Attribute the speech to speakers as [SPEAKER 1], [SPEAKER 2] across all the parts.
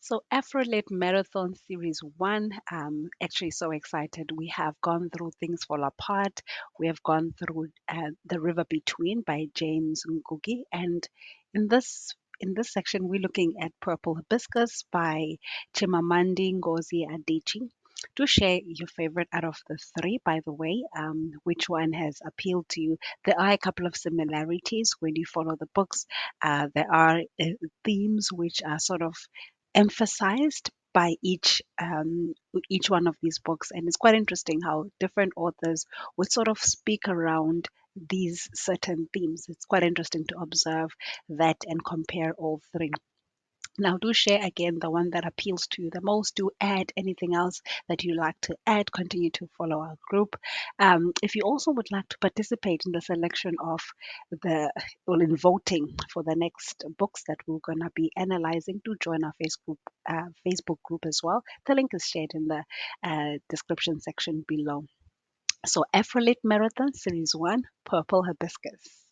[SPEAKER 1] So Afro-Lit Marathon Series 1, actually so excited. We have gone through Things Fall Apart. We have gone through The River Between by James Ngugi. And in this section, we're looking at Purple Hibiscus by Chimamandi Ngozi Adichie. Do share your favorite out of the three, by the way. Which one has appealed to you? There are a couple of similarities when you follow the books. There are themes which are sort of emphasized by each one of these books, and it's quite interesting how different authors would sort of speak around these certain themes. It's quite interesting to observe that and compare all three. Now, do share again the one that appeals to you the most. Do add anything else that you like to add. Continue to follow our group. If you also would like to participate in the selection of in voting for the next books that we're going to be analyzing, do join our Facebook group as well. The link is shared in the description section below. So, Afrolit Marathon Series 1, Purple Hibiscus.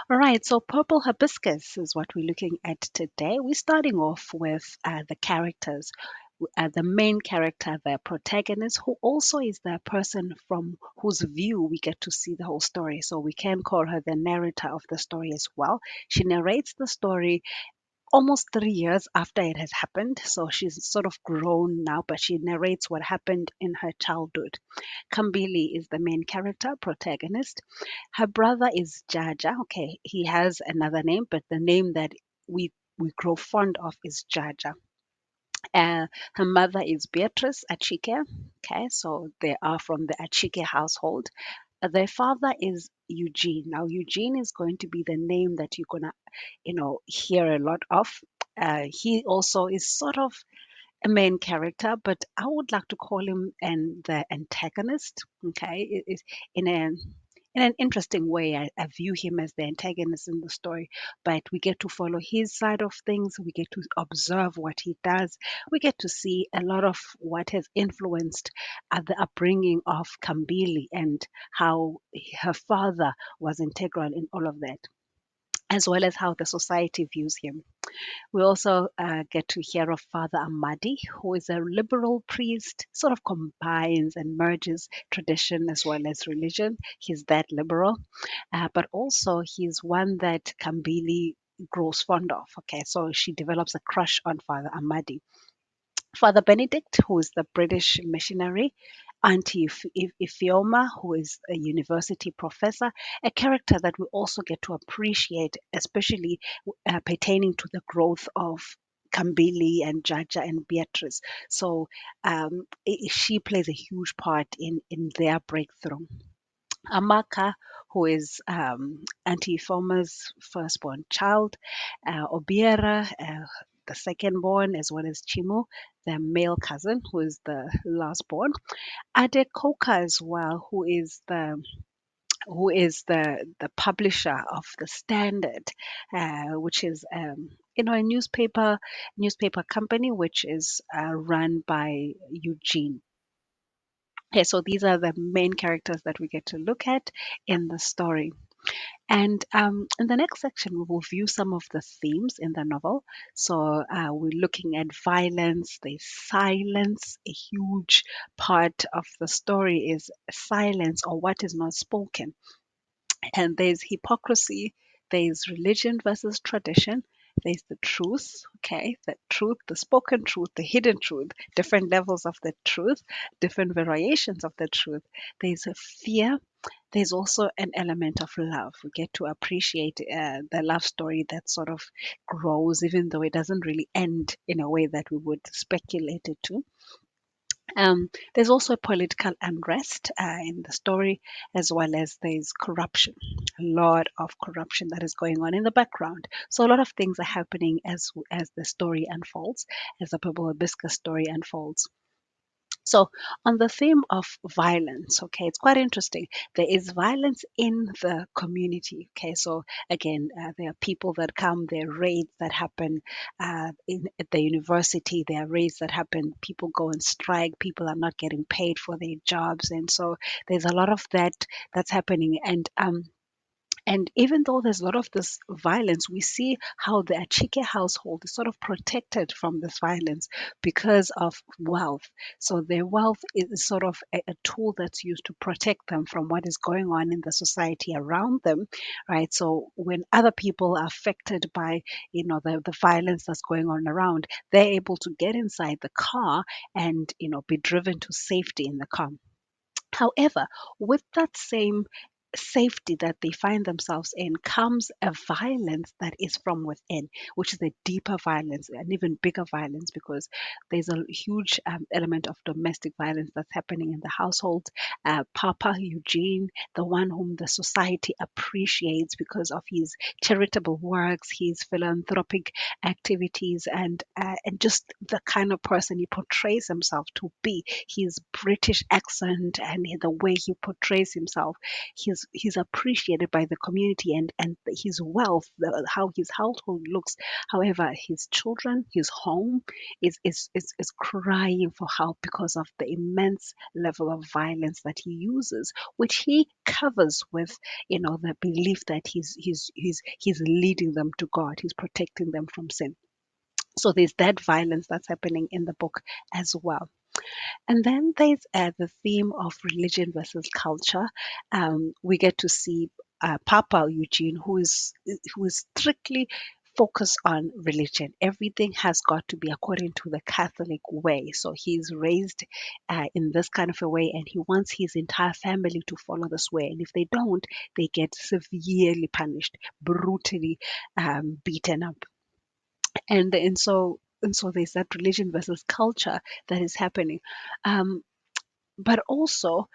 [SPEAKER 1] All right, so Purple Hibiscus is what we're looking at today. We're starting off with the characters. The main character, the protagonist, who also is the person from whose view we get to see the whole story. So we can call her the narrator of the story as well. She narrates the story almost 3 years after it has happened. So she's sort of grown now, but she narrates what happened in her childhood. Kambili is the main character, protagonist. Her brother is Jaja. Okay, he has another name, but the name that we grow fond of is Jaja. Her mother is Beatrice Achike. Okay, so they are from the Achike household. Their father is Eugene. Now, Eugene is going to be the name that you're gonna, hear a lot of. He also is sort of a main character, but I would like to call him the antagonist. Okay, in an interesting way. I view him as the antagonist in the story, but we get to follow his side of things. We get to observe what he does. We get to see a lot of what has influenced the upbringing of Kambili and how her father was integral in all of that, as well as how the society views him. We also get to hear of Father Amadi, who is a liberal priest, sort of combines and merges tradition as well as religion. He's that liberal, but also he's one that Kambili grows fond of. Okay, so she develops a crush on Father Amadi. Father Benedict, who is the British missionary, Auntie Ifioma, who is a university professor, a character that we also get to appreciate, especially pertaining to the growth of Kambili and Jaja and Beatrice. So she plays a huge part in their breakthrough. Amaka, who is Auntie Ifoma's firstborn child, Obiera, the secondborn, as well as Chimu, the male cousin, who is the lastborn. Adekoka as well, who is the publisher of the Standard, which is a newspaper company which is run by Eugene. Okay, so these are the main characters that we get to look at in the story. And in the next section, we will view some of the themes in the novel. So we're looking at violence, there's silence. A huge part of the story is silence or what is not spoken. And there's hypocrisy, there's religion versus tradition, there's the truth, okay, the truth, the spoken truth, the hidden truth, different levels of the truth, different variations of the truth. There's a fear. There's also an element of love. We get to appreciate the love story that sort of grows, even though it doesn't really end in a way that we would speculate it to. There's also political unrest in the story, as well as there's corruption, a lot of corruption that is going on in the background. So a lot of things are happening as the story unfolds, as the Purple Hibiscus story unfolds. So, on the theme of violence, okay, it's quite interesting. There is violence in the community, okay. So, again, there are people that come, there are raids that happen at the university, there are raids that happen, people go and strike, people are not getting paid for their jobs. And so, there's a lot of that that's happening. And even though there's a lot of this violence, we see how the Achike household is sort of protected from this violence because of wealth. So their wealth is sort of a tool that's used to protect them from what is going on in the society around them, right? So when other people are affected by, the violence that's going on around, they're able to get inside the car and, be driven to safety in the car. However, with that same safety that they find themselves in comes a violence that is from within, which is a deeper violence, an even bigger violence, because there's a huge element of domestic violence that's happening in the household. Papa Eugene, the one whom the society appreciates because of his charitable works, his philanthropic activities, and just the kind of person he portrays himself to be, his British accent and the way he portrays himself, he's appreciated by the community, and his wealth, how his household looks. However, his children, his home is crying for help because of the immense level of violence that he uses, which he covers with, the belief that he's leading them to God, he's protecting them from sin. So there's that violence that's happening in the book as well. And then there's the theme of religion versus culture. We get to see Papa Eugene, who is strictly focused on religion. Everything has got to be according to the Catholic way. So he's raised in this kind of a way, and he wants his entire family to follow this way. And if they don't, they get severely punished, brutally beaten up. And so there's that religion versus culture that is happening. Um, but also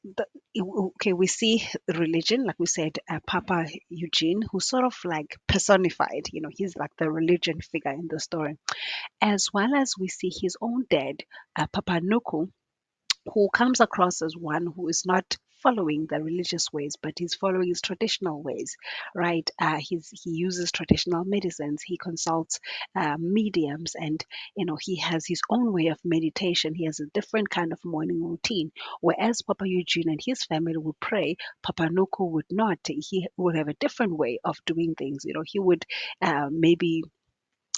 [SPEAKER 1] the, okay, we see religion, like we said, Papa Eugene, who's sort of like personified, he's like the religion figure in the story, as well as we see his own dad, Papa Nuku, who comes across as one who is not following the religious ways, but he's following his traditional ways, right? He uses traditional medicines. He consults mediums, and he has his own way of meditation. He has a different kind of morning routine. Whereas Papa Eugene and his family would pray, Papa Noko would not. He would have a different way of doing things. He would maybe.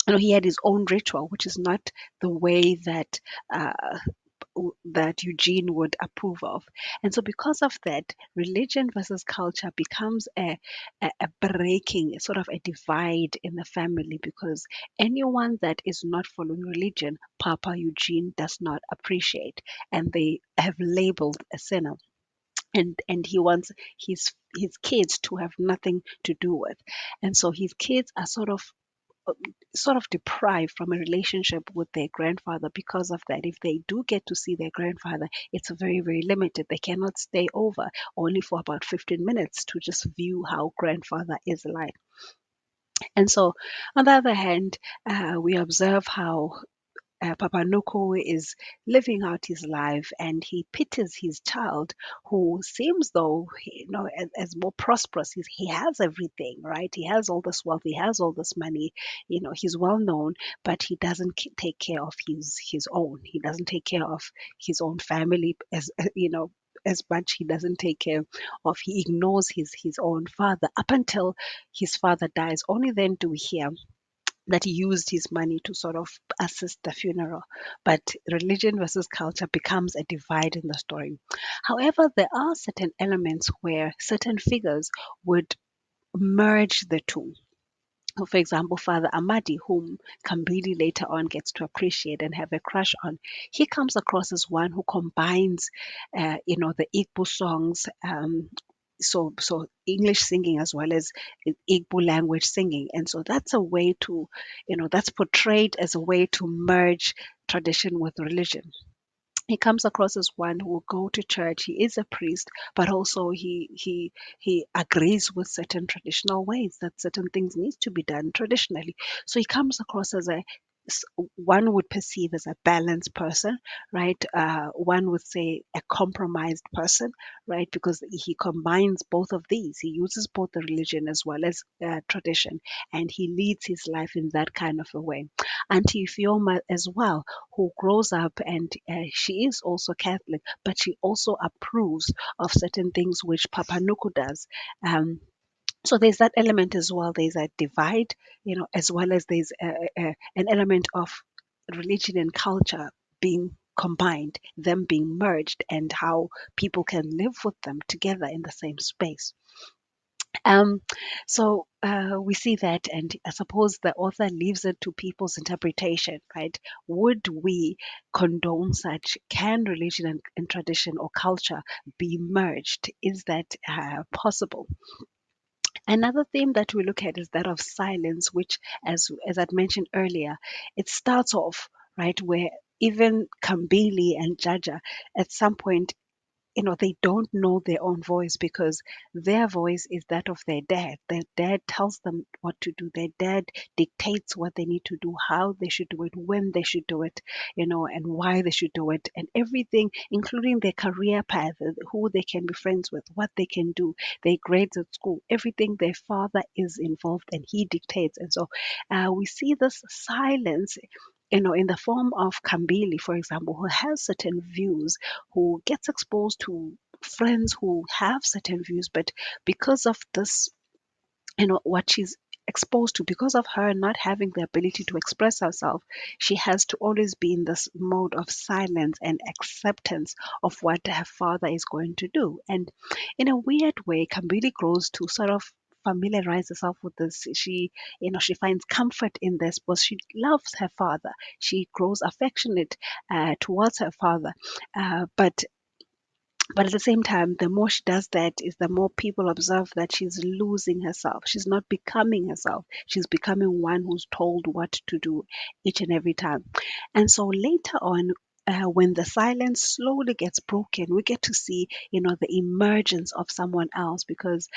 [SPEAKER 1] He had his own ritual, which is not the way that Eugene would approve of. And so, because of that, religion versus culture becomes a breaking, sort of a divide in the family, because anyone that is not following religion, Papa Eugene does not appreciate, and they have labeled a sinner. And he wants his kids to have nothing to do with. And so his kids are sort of deprived from a relationship with their grandfather because of that. If they do get to see their grandfather, it's very, very limited. They cannot stay over only for about 15 minutes to just view how grandfather is like. And so, on the other hand, we observe how Papa Noko is living out his life, and he pities his child who seems though, as more prosperous. He has everything, right? He has all this wealth, he has all this money, he's well known, but he doesn't take care of his own. He doesn't take care of his own family as much. He doesn't take care of, he ignores his own father up until his father dies. Only then do we hear that he used his money to sort of assist the funeral. But religion versus culture becomes a divide in the story. However, there are certain elements where certain figures would merge the two. So, for example, Father Amadi, whom Kambili later on gets to appreciate and have a crush on, he comes across as one who combines, the Igbo songs, so English singing as well as Igbo language singing, and so that's a way to, that's portrayed as a way to merge tradition with religion. He comes across as one who will go to church. He is a priest, but also he agrees with certain traditional ways that certain things need to be done traditionally. So he comes across as one would perceive as a balanced person, right? One would say a compromised person, right? Because he combines both of these. He uses both the religion as well as tradition, and he leads his life in that kind of a way. Auntie Fioma as well, who grows up and she is also Catholic, but she also approves of certain things which Papa Nuku does. So there's that element as well. There's a divide, as well as there's an element of religion and culture being combined, them being merged, and how people can live with them together in the same space. Um, so we see that, and I suppose the author leaves it to people's interpretation, right? Would we condone such? Can religion and tradition or culture be merged? Is that possible? Another theme that we look at is that of silence, which, as I'd mentioned earlier, it starts off right where even Kambili and Jaja at some point, they don't know their own voice because their voice is that of their dad. Their dad tells them what to do. Their dad dictates what they need to do, how they should do it, when they should do it, and why they should do it, and everything, including their career path, who they can be friends with, what they can do, their grades at school, everything. Their father is involved and he dictates. And so we see this silence, in the form of Kambili, for example, who has certain views, who gets exposed to friends who have certain views, but because of this, what she's exposed to, because of her not having the ability to express herself, she has to always be in this mode of silence and acceptance of what her father is going to do. And in a weird way, Kambili grows to sort of familiarize herself with this. She finds comfort in this because she loves her father. She grows affectionate towards her father, but at the same time, the more she does that, is the more people observe that she's losing herself. She's not becoming herself. She's becoming one who's told what to do each and every time. And so later on, when the silence slowly gets broken, we get to see, the emergence of someone else, because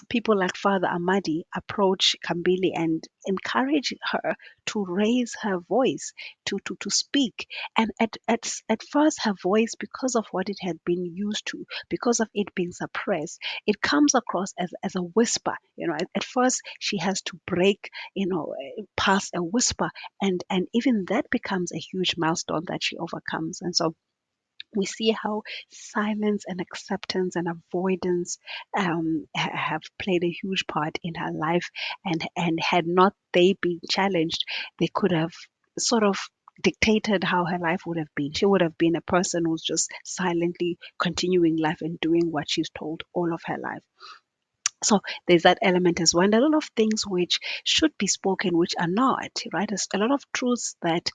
[SPEAKER 1] people like Father Amadi approach Kambili and encourage her to raise her voice, to speak. And at first, her voice, because of what it had been used to, because of it being suppressed, it comes across as a whisper. At first, she has to break, past a whisper, and even that becomes a huge milestone that she overcomes. And so we see how silence and acceptance and avoidance have played a huge part in her life, and had not they been challenged, they could have sort of dictated how her life would have been. She would have been a person who's just silently continuing life and doing what she's told all of her life. So there's that element as well. And a lot of things which should be spoken, which are not, right? There's a lot of truths that,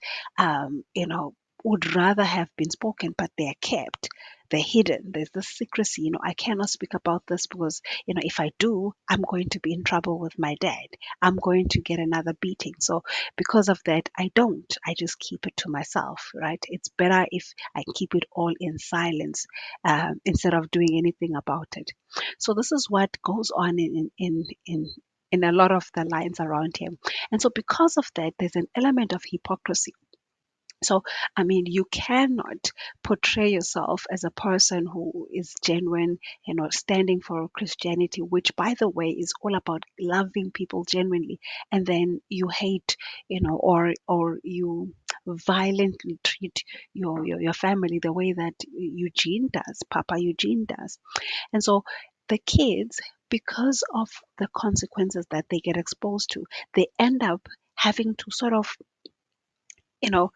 [SPEAKER 1] would rather have been spoken, but they are kept. They're hidden. There's this secrecy. I cannot speak about this because, if I do, I'm going to be in trouble with my dad. I'm going to get another beating. So because of that, I don't. I just keep it to myself, right? It's better if I keep it all in silence instead of doing anything about it. So this is what goes on in a lot of the lines around him. And so because of that, there's an element of hypocrisy. So, I mean, you cannot portray yourself as a person who is genuine, standing for Christianity, which, by the way, is all about loving people genuinely, and then you hate, or you violently treat your family the way that Eugene does, Papa Eugene does. And so the kids, because of the consequences that they get exposed to, they end up having to sort of, you know,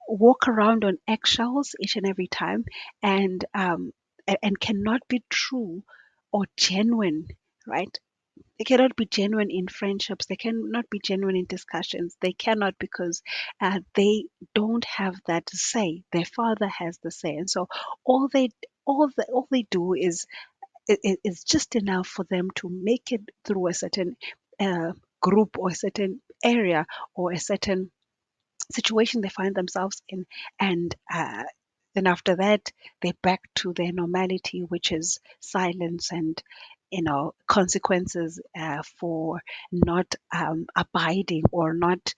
[SPEAKER 1] walk around on eggshells each and every time, and and cannot be true or genuine, right? They cannot be genuine in friendships. They cannot be genuine in discussions. They cannot, because they don't have that say. Their father has the say, and so all they all they do is just enough for them to make it through a certain uh, group or a certain area or a certain situation they find themselves in, and then after that they're back to their normality, which is silence, and consequences for not abiding or not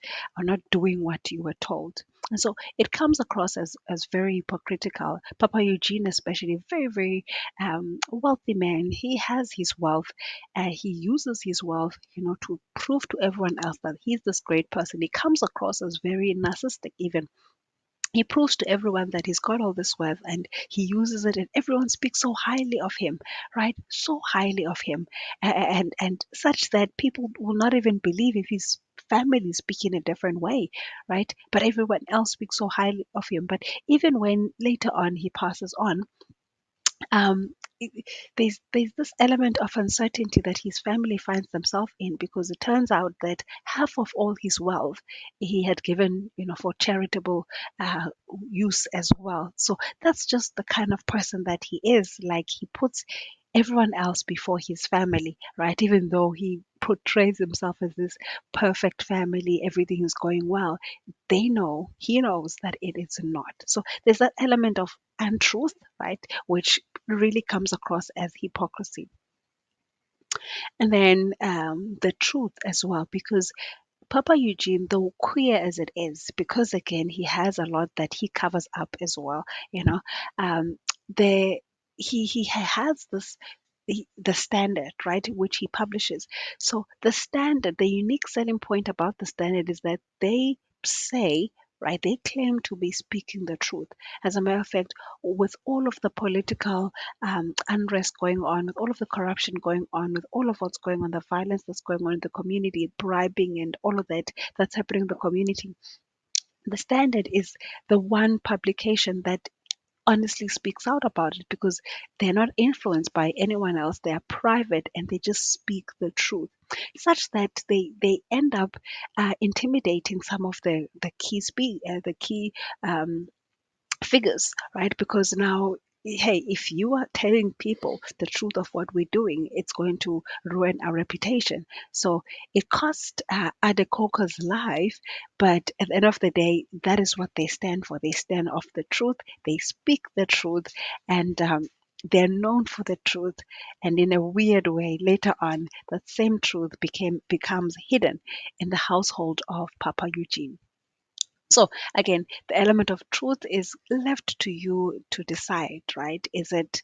[SPEAKER 1] doing what you were told. And so it comes across as very hypocritical. Papa Eugene, especially, very, very wealthy man. He has his wealth. He uses his wealth, to prove to everyone else that he's this great person. He comes across as very narcissistic, even. He proves to everyone that he's got all this wealth and he uses it, and everyone speaks so highly of him, right? So highly of him, and such that people will not even believe if his family speak in a different way, right? But everyone else speaks so highly of him. But even when later on he passes on, um, there's this element of uncertainty that his family finds themselves in, because it turns out that half of all his wealth he had given, for charitable uh, use as well. So that's just the kind of person that he is. Like, he puts everyone else before his family, right? Even though he portrays himself as this perfect family, everything is going well, he knows that it is not. So there's that element of untruth, right, which really comes across as hypocrisy. And then the truth as well, because Papa Eugene, though queer as it is, because again he has a lot that he covers up as well, um, there he has this the standard, right, which he publishes. So the standard, the unique selling point about the standard is that they say, right, they claim to be speaking the truth. As a matter of fact, with all of the political unrest going on, with all of the corruption going on, with all of what's going on, the violence that's going on in the community, bribing and all of that that's happening in the community, the standard is the one publication that honestly speaks out about it, because they're not influenced by anyone else. They are private and they just speak the truth, such that they end up intimidating some of the key um, figures, right? Because now, hey, if you are telling people the truth of what we're doing, it's going to ruin our reputation. So it cost Adekoka's life, but at the end of the day, that is what they stand for. They stand of the truth, they speak the truth, and they're known for the truth. And in a weird way, later on, that same truth becomes hidden in the household of Papa Eugene. So again, the element of truth is left to you to decide, right? Is it,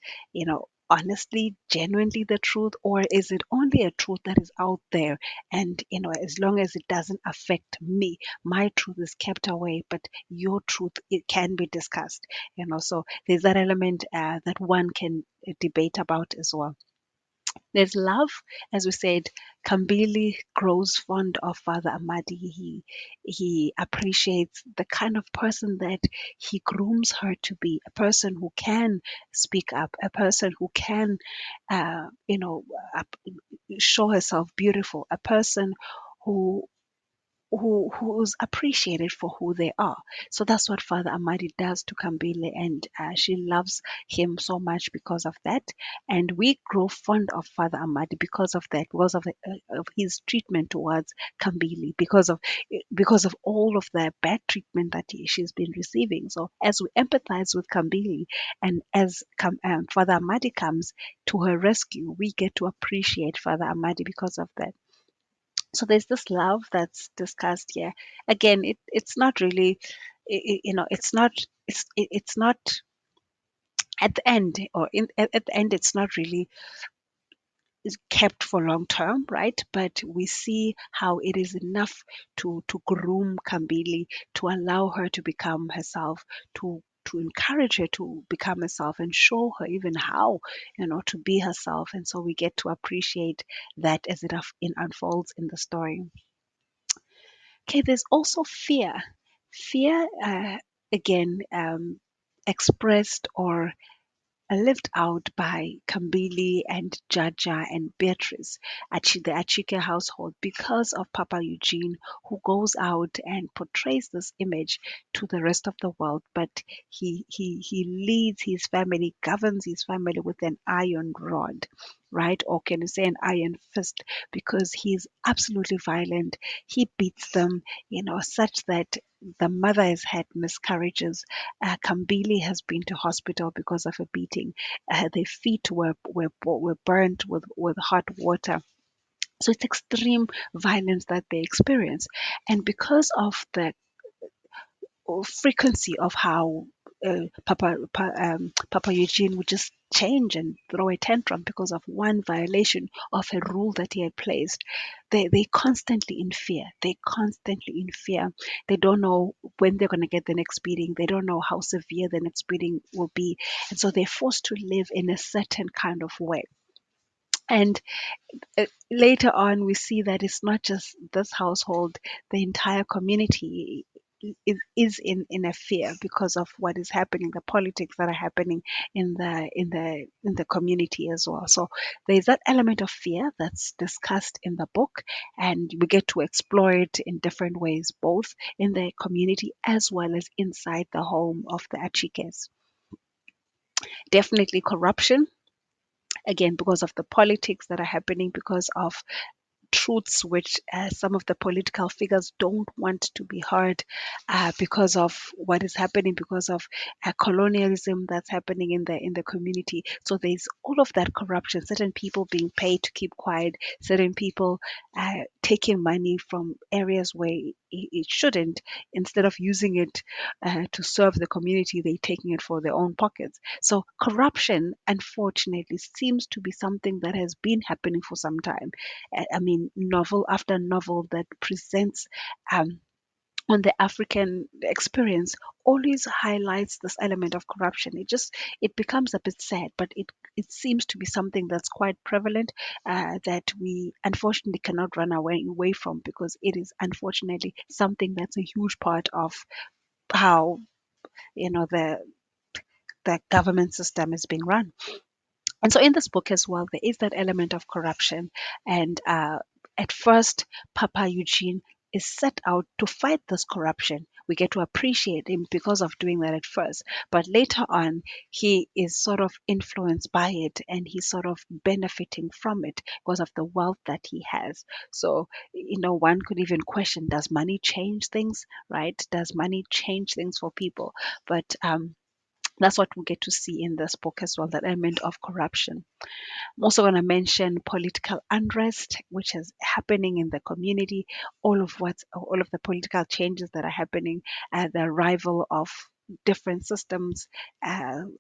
[SPEAKER 1] honestly, genuinely the truth, or is it only a truth that is out there? And, as long as it doesn't affect me, my truth is kept away, but your truth, it can be discussed, So there's that element that one can debate about as well. There's love, as we said. Kambili grows fond of Father Amadi. He appreciates the kind of person that he grooms her to be, a person who can speak up, a person who can, up- show herself beautiful, a person who who's appreciated for who they are. So that's what Father Amadi does to Kambile, and she loves him so much because of that. And we grow fond of Father Amadi because of that, because of his treatment towards Kambili, because of all of the bad treatment that she's been receiving. So as we empathize with Kambili, and as Father Amadi comes to her rescue, we get to appreciate Father Amadi because of that. So there's this love that's discussed here. Again, it's not really, it's not at the end, or at the end, it's not really is kept for long term, right? But we see how it is enough to groom Kambili, to allow her to become herself, to encourage her to become herself, and show her even how, to be herself. And so we get to appreciate that as it unfolds in the story. Okay, there's also fear. Fear, again, expressed or lived out by Kambili and Jaja and Beatrice, the Achike household, because of Papa Eugene, who goes out and portrays this image to the rest of the world. But he leads his family, governs his family with an iron rod. right? Or can you say an iron fist? Because he's absolutely violent. He beats them, such that the mother has had miscarriages. Kambili has been to hospital because of a beating. Their feet were burnt with hot water. So it's extreme violence that they experience. And because of the frequency of how Papa Eugene would just change and throw a tantrum because of one violation of a rule that he had placed. They constantly in fear. They constantly in fear. They don't know when they're going to get the next beating. They don't know how severe the next beating will be. And so they're forced to live in a certain kind of way. And later on, we see that it's not just this household, the entire community is in a fear because of what is happening, the politics that are happening in the community as well. So there's that element of fear that's discussed in the book, and we get to explore it in different ways, both in the community as well as inside the home of the Achikes. Definitely corruption, again, because of the politics that are happening, because of truths which some of the political figures don't want to be heard, because of what is happening, because of colonialism that's happening in the community. So there's all of that corruption, certain people being paid to keep quiet, certain people taking money from areas where it shouldn't. Instead of using it to serve the community, they're taking it for their own pockets. So corruption, unfortunately, seems to be something that has been happening for some time. I mean, novel after novel that presents on the African experience always highlights this element of corruption. It becomes a bit sad, but it seems to be something that's quite prevalent, that we unfortunately cannot run away from, because it is unfortunately something that's a huge part of how the government system is being run. And so in this book as well, there is that element of corruption. And at first, Papa Eugene is set out to fight this corruption. We get to appreciate him because of doing that at first. But later on, he is sort of influenced by it, and he's sort of benefiting from it because of the wealth that he has. So, one could even question, does money change things, right? Does money change things for people? But that's what we get to see in this book as well, that element of corruption. I'm also going to mention political unrest, which is happening in the community, all of the political changes that are happening, the arrival of different systems,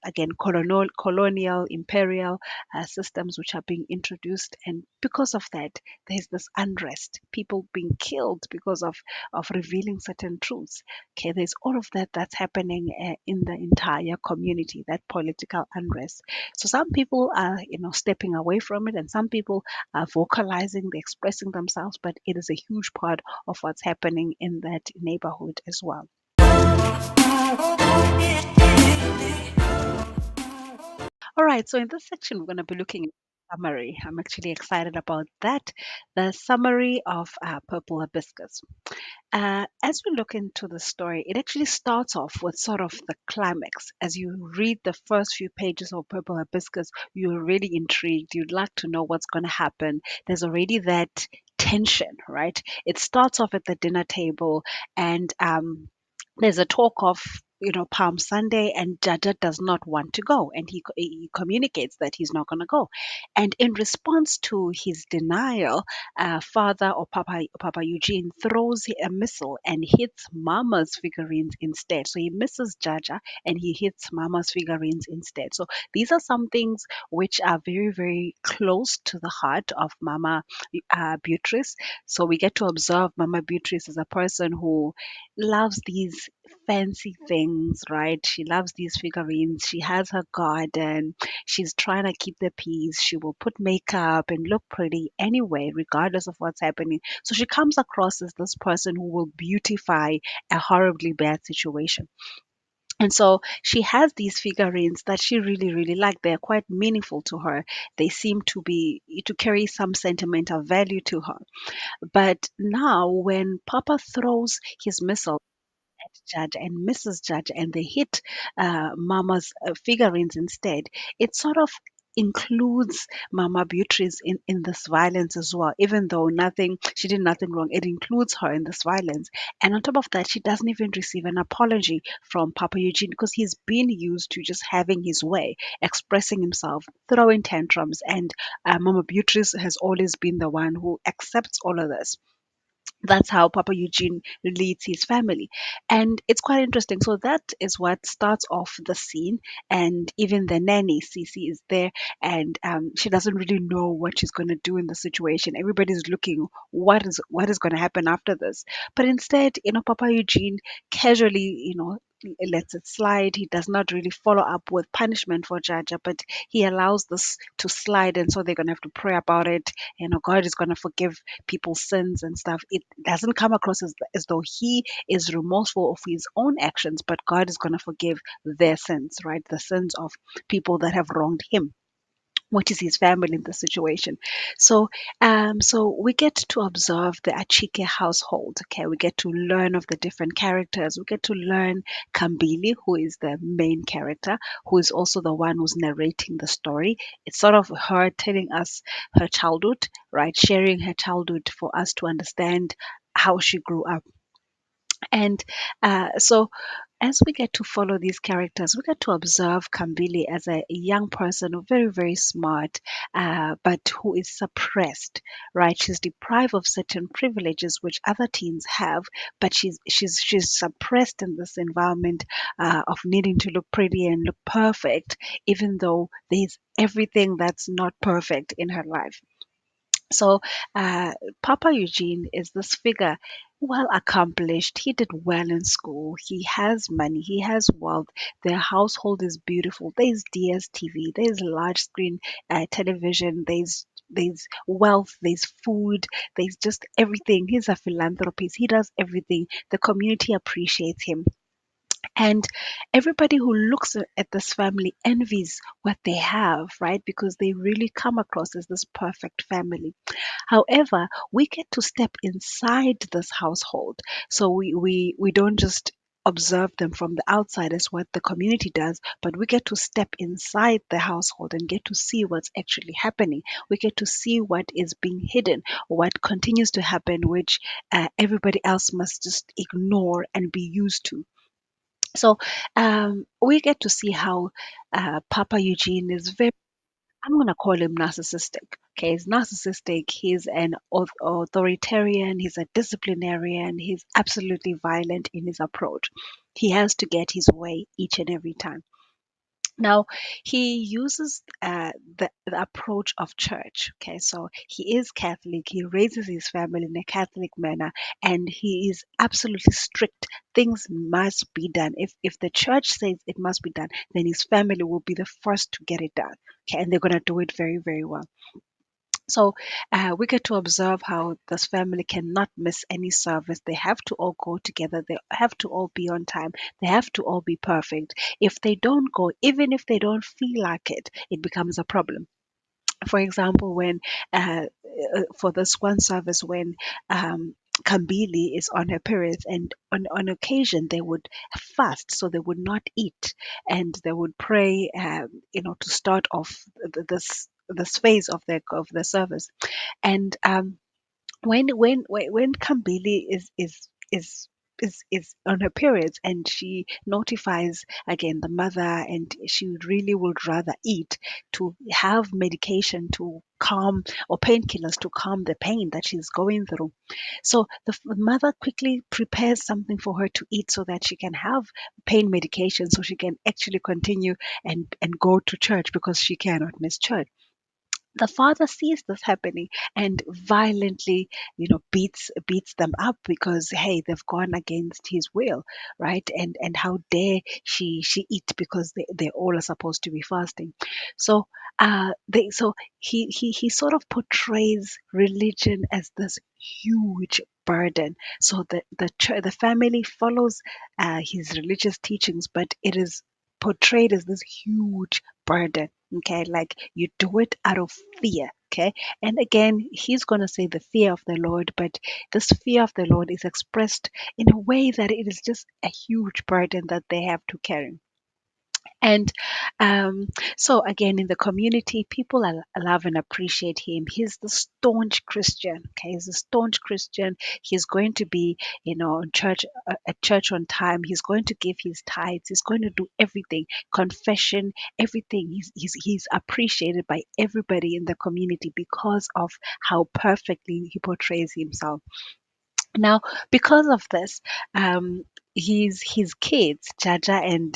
[SPEAKER 1] again, colonial, imperial systems which are being introduced. And because of that, there's this unrest, people being killed because of revealing certain truths. Okay, there's all of that that's happening in the entire community, that political unrest. So some people are, stepping away from it, and some people are vocalizing, they're expressing themselves, but it is a huge part of what's happening in that neighborhood as well. All right, so in this section, we're going to be looking at summary. I'm actually excited about that. The summary of Purple Hibiscus. As we look into the story, it actually starts off with sort of the climax. As you read the first few pages of Purple Hibiscus, you're really intrigued. You'd like to know what's going to happen. There's already that tension, right? It starts off at the dinner table, and there's a talk of Palm Sunday, and Jaja does not want to go, and he communicates that he's not going to go. And in response to his denial, father or Papa Eugene throws a missile and hits Mama's figurines instead. So he misses Jaja and he hits Mama's figurines instead. So these are some things which are very, very close to the heart of Mama Beatrice. So we get to observe Mama Beatrice as a person who loves these fancy things, right? She loves these figurines. She has her garden. She's trying to keep the peace. She will put makeup and look pretty anyway, regardless of what's happening. So she comes across as this person who will beautify a horribly bad situation. And so she has these figurines that she really, really liked. They're quite meaningful to her. They seem to carry some sentimental value to her. But now when Papa throws his missile Judge and Mrs. Judge, and they hit Mama's figurines instead, it sort of includes Mama Beatrice in this violence as well, even though she did nothing wrong. It includes her in this violence. And on top of that, she doesn't even receive an apology from Papa Eugene because he's been used to just having his way, expressing himself, throwing tantrums. And Mama Beatrice has always been the one who accepts all of this. That's how Papa Eugene leads his family. And it's quite interesting. So that is what starts off the scene. And even the nanny, Cece, is there, and she doesn't really know what she's going to do in the situation. Everybody's looking, what is going to happen after this? But instead, Papa Eugene casually, lets it slide. He does not really follow up with punishment for Jaja, but he allows this to slide. And so they're going to have to pray about it. God is going to forgive people's sins and stuff. It doesn't come across as though he is remorseful of his own actions, but God is going to forgive their sins, right? The sins of people that have wronged him, which is his family in the situation. So we get to observe the Achike household. Okay, we get to learn of the different characters. We get to learn Kambili, who is the main character, who is also the one who's narrating the story. It's sort of her telling us her childhood, right? Sharing her childhood for us to understand how she grew up. And so, as we get to follow these characters, we get to observe Kambili as a young person, very, very smart, but who is suppressed, right? She's deprived of certain privileges which other teens have, but she's suppressed in this environment of needing to look pretty and look perfect, even though there's everything that's not perfect in her life. So, Papa Eugene is this figure, well accomplished. He did well in school. He has money. He has wealth. Their household is beautiful. There's DSTV. There's large screen television. There's wealth. There's food. There's just everything. He's a philanthropist. He does everything. The community appreciates him. And everybody who looks at this family envies what they have, right? Because they really come across as this perfect family. However, we get to step inside this household. So we don't just observe them from the outside as what the community does, but we get to step inside the household and get to see what's actually happening. We get to see what is being hidden, what continues to happen, which everybody else must just ignore and be used to. So we get to see how Papa Eugene is very, I'm going to call him narcissistic. Okay, he's narcissistic. He's an authoritarian. He's a disciplinarian. He's absolutely violent in his approach. He has to get his way each and every time. Now, he uses the approach of church. Okay, so he is Catholic. He raises his family in a Catholic manner, and he is absolutely strict. Things must be done. If the church says it must be done, then his family will be the first to get it done. Okay, and they're going to do it very, very well. So we get to observe how this family cannot miss any service. They have to all go together. They have to all be on time. They have to all be perfect. If they don't go, even if they don't feel like it, it becomes a problem. For example, when for this one service, when Kambili is on her periods, and on occasion they would fast, so they would not eat, and they would pray, to start off this phase of the service. And when Kambili is on her periods, and she notifies again the mother, and she really would rather eat to have medication to calm, or painkillers to calm the pain that she's going through. So the mother quickly prepares something for her to eat so that she can have pain medication, so she can actually continue and go to church, because she cannot miss church. The father sees this happening and violently, beats them up, because hey, they've gone against his will, right? And how dare she eat, because they all are supposed to be fasting. So he sort of portrays religion as this huge burden. So the family follows his religious teachings, but it is portrayed as this huge burden. Okay, like you do it out of fear. Okay, and again, he's going to say the fear of the Lord, but this fear of the Lord is expressed in a way that it is just a huge burden that they have to carry. And um, so again, in the community, people love and appreciate him. He's the staunch Christian. Okay, he's a staunch Christian. He's going to be, church at church on time. He's going to give his tithes. He's going to do everything, confession, everything. He's appreciated by everybody in the community because of how perfectly he portrays himself. Now, because of this, his kids, Jaja and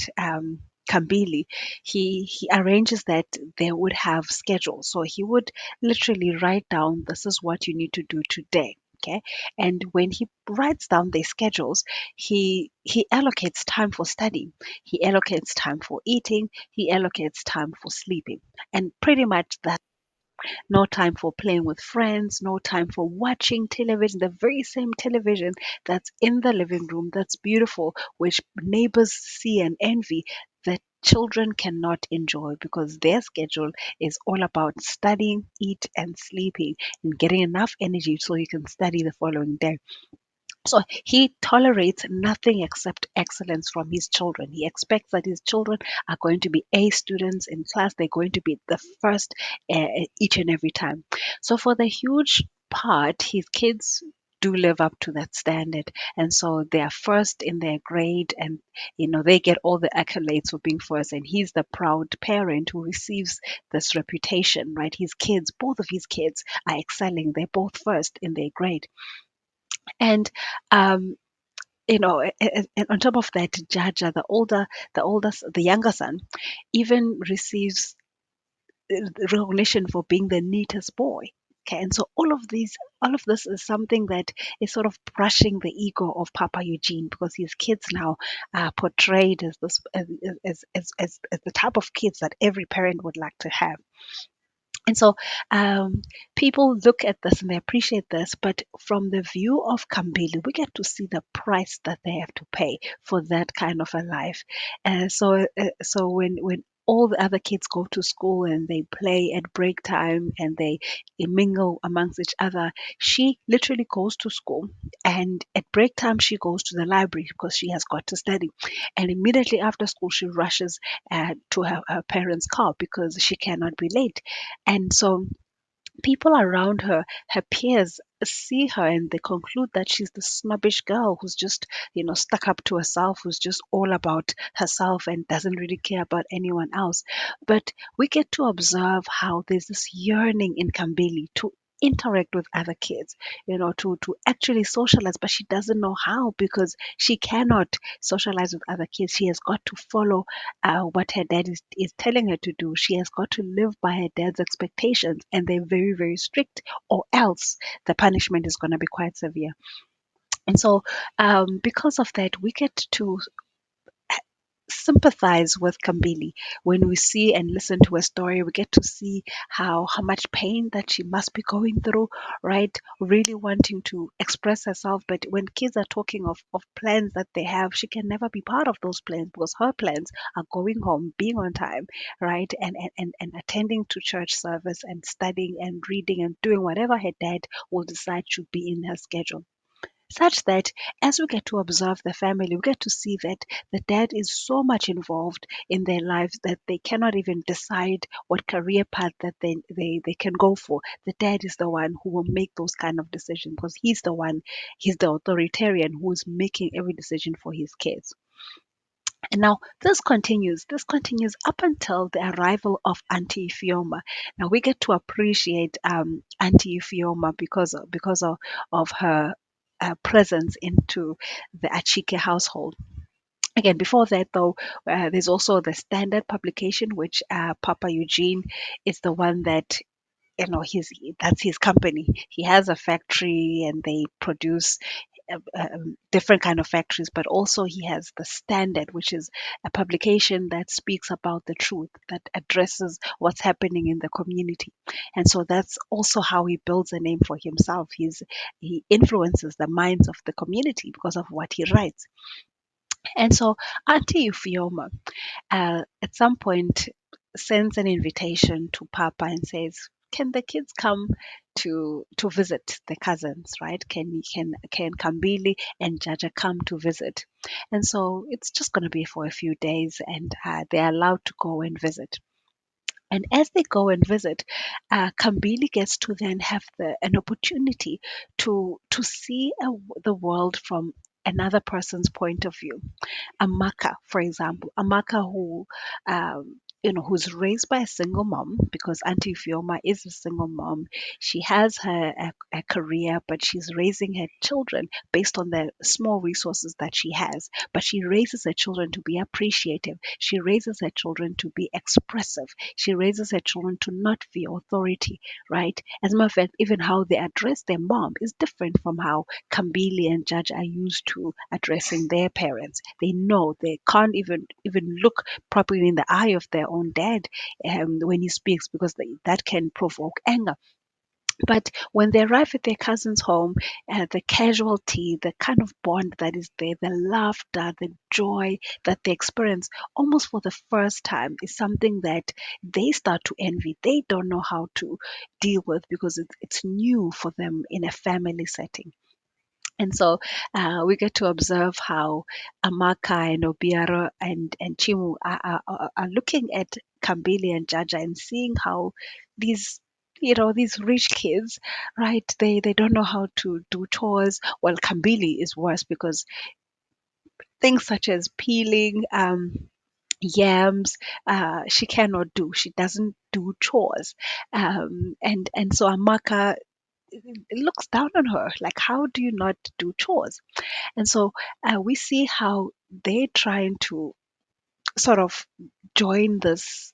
[SPEAKER 1] Kambili, he arranges that they would have schedules. So he would literally write down, this is what you need to do today. Okay. And when he writes down their schedules, he allocates time for studying, he allocates time for eating, he allocates time for sleeping. And pretty much that, no time for playing with friends, no time for watching television, the very same television that's in the living room, that's beautiful, which neighbors see and envy, that children cannot enjoy because their schedule is all about studying, eat, and sleeping and getting enough energy so you can study the following day. So he tolerates nothing except excellence from his children. He expects that his children are going to be A students in class. They're going to be the first each and every time. So for the huge part, his kids do live up to that standard, and so they are first in their grade, and they get all the accolades for being first, and he's the proud parent who receives this reputation, right? His kids, both of his kids, are excelling. They're both first in their grade. And um, and on top of that, Jaja, the younger son, even receives recognition for being the neatest boy. Okay, and so all of this is something that is sort of brushing the ego of Papa Eugene, because his kids now are portrayed as this as the type of kids that every parent would like to have. And so people look at this and they appreciate this, but from the view of Kambili, we get to see the price that they have to pay for that kind of a life. So when all the other kids go to school and they play at break time and they mingle amongst each other, she literally goes to school, and at break time she goes to the library because she has got to study, and immediately after school she rushes to her parents' car because she cannot be late. And so people around her, her peers, see her and they conclude that she's the snobbish girl who's just, stuck up to herself, who's just all about herself and doesn't really care about anyone else. But we get to observe how there's this yearning in Kambili to interact with other kids, to actually socialize, but she doesn't know how because she cannot socialize with other kids. She has got to follow what her dad is telling her to do. She has got to live by her dad's expectations, and they're very, very strict, or else the punishment is going to be quite severe. And so, because of that, we get to sympathize with Kambili. When we see and listen to her story, we get to see how much pain that she must be going through, right? Really wanting to express herself. But when kids are talking of plans that they have, she can never be part of those plans because her plans are going home, being on time, right? And attending to church service and studying and reading and doing whatever her dad will decide should be in her schedule, such that as we get to observe the family, we get to see that the dad is so much involved in their lives that they cannot even decide what career path that they can go for. The dad is the one who will make those kind of decisions because he's the authoritarian who is making every decision for his kids. And now this continues up until the arrival of Auntie Fioma. Now we get to appreciate Auntie Fioma of her presence into the Achike household. Again, before that, though, there's also the standard publication, which Papa Eugene is the one that, that's his company. He has a factory and they produce different kind of factories, but also he has the standard, which is a publication that speaks about the truth, that addresses what's happening in the community. And so that's also how he builds a name for himself. He influences the minds of the community because of what he writes. And so Auntie Euphoma at some point sends an invitation to Papa and says, can the kids come to visit the cousins, right? Can Kambili and Jaja come to visit? And so it's just going to be for a few days, and they're allowed to go and visit. And as they go and visit, Kambili gets to then have an opportunity to see the world from another person's point of view. Amaka, for example, Amaka who's raised by a single mom, because Auntie Fioma is a single mom. She has a career, but she's raising her children based on the small resources that she has. But she raises her children to be appreciative. She raises her children to be expressive. She raises her children to not fear authority, right? As a matter of fact, even how they address their mom is different from how Kambili and Judge are used to addressing their parents. They know they can't even look properly in the eye of their own dad when he speaks, because that can provoke anger. But when they arrive at their cousin's home, the casualty, the kind of bond that is there, the laughter, the joy that they experience almost for the first time is something that they start to envy. They don't know how to deal with, because it's new for them in a family setting. And so we get to observe how Amaka and Obiaro and Chimu are looking at Kambili and Jaja and seeing how these these rich kids, right? They don't know how to do chores. Well, Kambili is worse, because things such as peeling yams, she cannot do. She doesn't do chores. And so Amaka looks down on her, like, how do you not do chores? And so we see how they're trying to sort of join this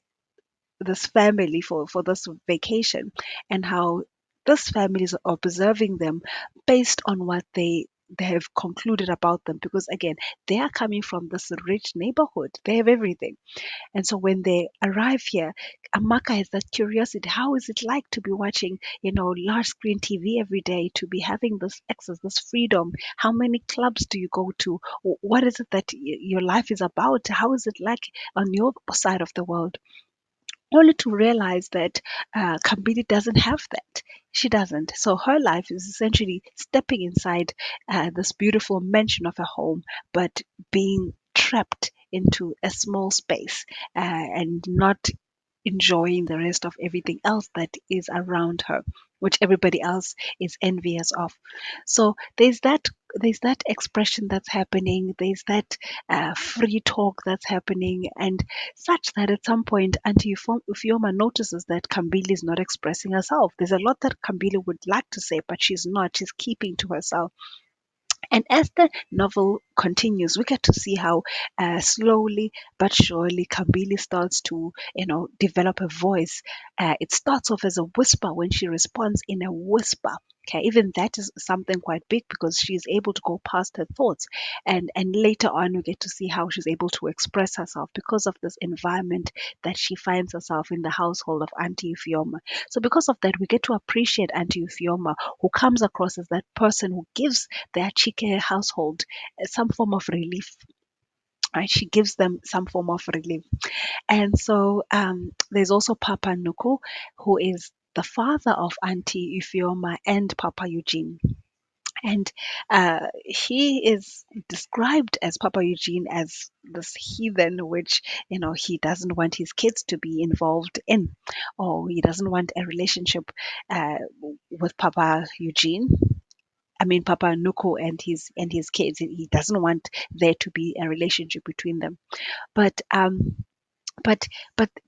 [SPEAKER 1] family for this vacation, and how this family is observing them based on what they have concluded about them, because again, they are coming from this rich neighborhood. They have everything. And so when they arrive here, Amaka has that curiosity. How is it like to be watching, large screen TV every day, to be having this access, this freedom? How many clubs do you go to? What is it that your life is about? How is it like on your side of the world? Only to realize that Kambili doesn't have that. She doesn't. So her life is essentially stepping inside this beautiful mansion of a home, but being trapped into a small space and not enjoying the rest of everything else that is around her, which everybody else is envious of. So there's that expression that's happening. There's that free talk that's happening, and such that at some point, Auntie Fioma notices that Kambili is not expressing herself. There's a lot that Kambili would like to say, but she's not. She's keeping to herself. And as the novel continues, we get to see how slowly but surely Kambili starts to, develop a voice. It starts off as a whisper when she responds in a whisper. Okay, even that is something quite big, because she's able to go past her thoughts, and later on we get to see how she's able to express herself because of this environment that she finds herself in, the household of Auntie Fioma. So because of that, we get to appreciate Auntie Fioma, who comes across as that person who gives their Chike household some form of relief. Right? She gives them some form of relief. And so there's also Papa Nuku, who is the father of Auntie Ifioma and Papa Eugene. And he is described as Papa Eugene as this heathen, which, he doesn't want his kids to be involved in, or he doesn't want a relationship uh, with Papa Eugene. I mean, Papa Nuko and his kids. He doesn't want there to be a relationship between them. But but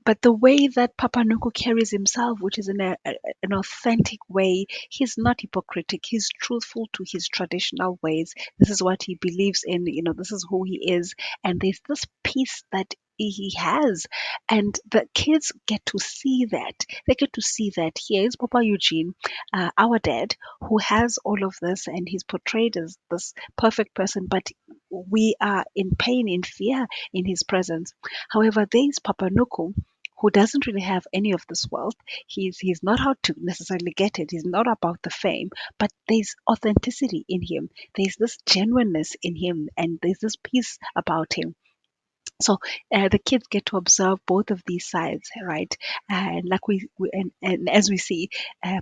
[SPEAKER 1] but the way that Papa Nuku carries himself, which is in an authentic way, he's not hypocritic. He's truthful to his traditional ways. This is what he believes in. This is who he is, and there's this peace that he has, and the kids get to see that. They get to see that here is Papa Eugene, our dad, who has all of this, and he's portrayed as this perfect person, but we are in pain, in fear in his presence. However, there is Papa Nuku, who doesn't really have any of this wealth. He's not out to necessarily get it. He's not about the fame, but there's authenticity in him. There's this genuineness in him, and there's this peace about him. So the kids get to observe both of these sides, right? And like and as we see,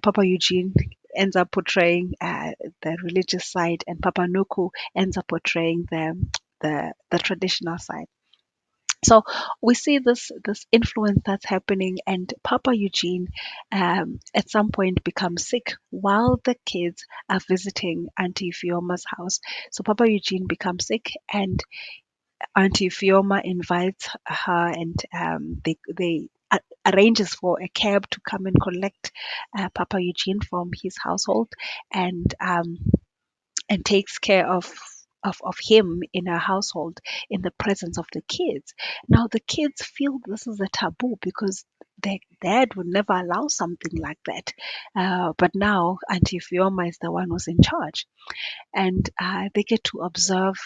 [SPEAKER 1] Papa Eugene ends up portraying the religious side, and Papa Nuku ends up portraying the traditional side. So we see this influence that's happening, and Papa Eugene at some point becomes sick while the kids are visiting Auntie Fioma's house. So Papa Eugene becomes sick, and Auntie Fioma invites her, and arranges for a cab to come and collect Papa Eugene from his household, and takes care of him in her household in the presence of the kids. Now the kids feel this is a taboo because their dad would never allow something like that. But now Auntie Fioma is the one who's in charge, and they get to observe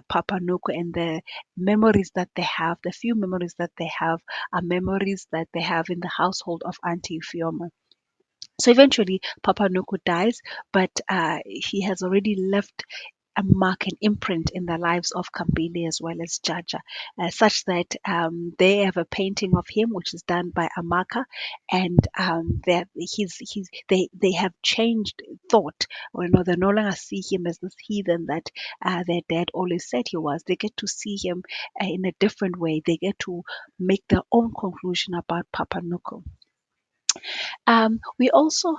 [SPEAKER 1] Papa Nuku, and the memories that they have, the few memories that they have, are memories that they have in the household of Auntie Fioma. So eventually, Papa Nuku dies, but he has already left a mark, an imprint in the lives of Kambili as well as Jaja, such that they have a painting of him, which is done by Amaka, and that they have changed thought. Or no, they no longer see him as this heathen that their dad always said he was. They get to see him in a different way. They get to make their own conclusion about Papa Nuku. We also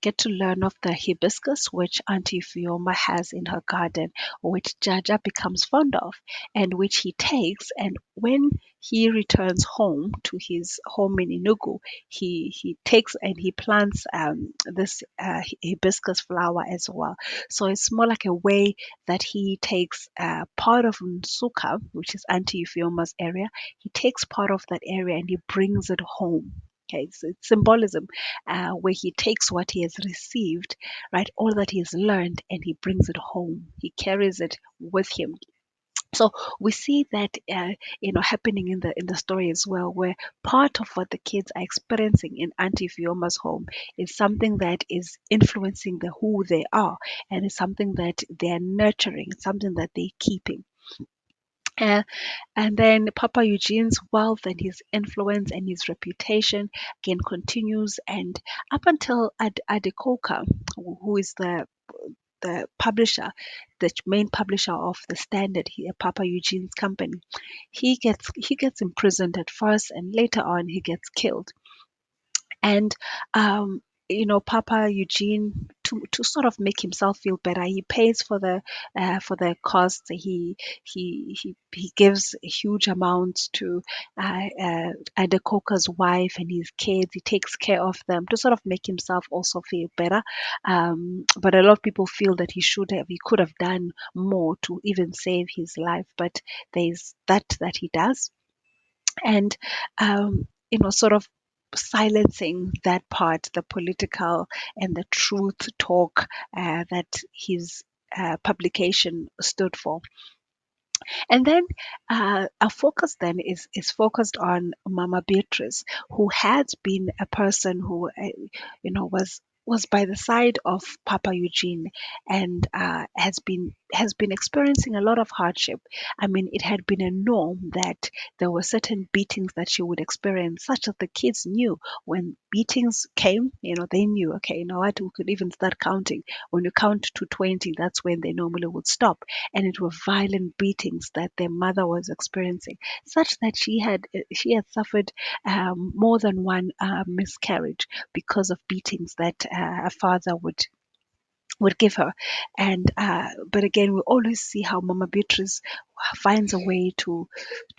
[SPEAKER 1] get to learn of the hibiscus, which Auntie Fioma has in her garden, which Jaja becomes fond of, and which he takes. And when he returns home to his home in Inugu, he takes and he plants this hibiscus flower as well. So it's more like a way that he takes part of Nsuka, which is Auntie Fioma's area. He takes part of that area and he brings it home. Okay, so it's symbolism where he takes what he has received, right, all that he has learned, and he brings it home. He carries it with him. So we see that happening in the story as well, where part of what the kids are experiencing in Auntie Fioma's home is something that is influencing the who they are, and it's something that they are nurturing, something that they're keeping. Uh, and then Papa Eugene's wealth and his influence and his reputation again continues, and up until Adekoka, who is the publisher, the main publisher of the Standard here, Papa Eugene's company, he gets imprisoned at first, and later on he gets killed. And Papa Eugene, to sort of make himself feel better, he pays for the costs. He gives huge amounts to Adekoka's wife and his kids. He takes care of them to sort of make himself also feel better. But a lot of people feel that he could have done more to even save his life. But there's that he does, and sort of silencing that part, the political and the truth talk that his publication stood for. And then our focus then is focused on Mama Beatrice, who had been a person who, was by the side of Papa Eugene, and has been experiencing a lot of hardship. I mean, it had been a norm that there were certain beatings that she would experience, such that the kids knew when beatings came. They knew, okay, you know what, we could even start counting. When you count to 20, that's when they normally would stop, and it were violent beatings that their mother was experiencing, such that she had suffered more than one miscarriage because of beatings that her father would give her. And but again, we always see how Mama Beatrice finds a way to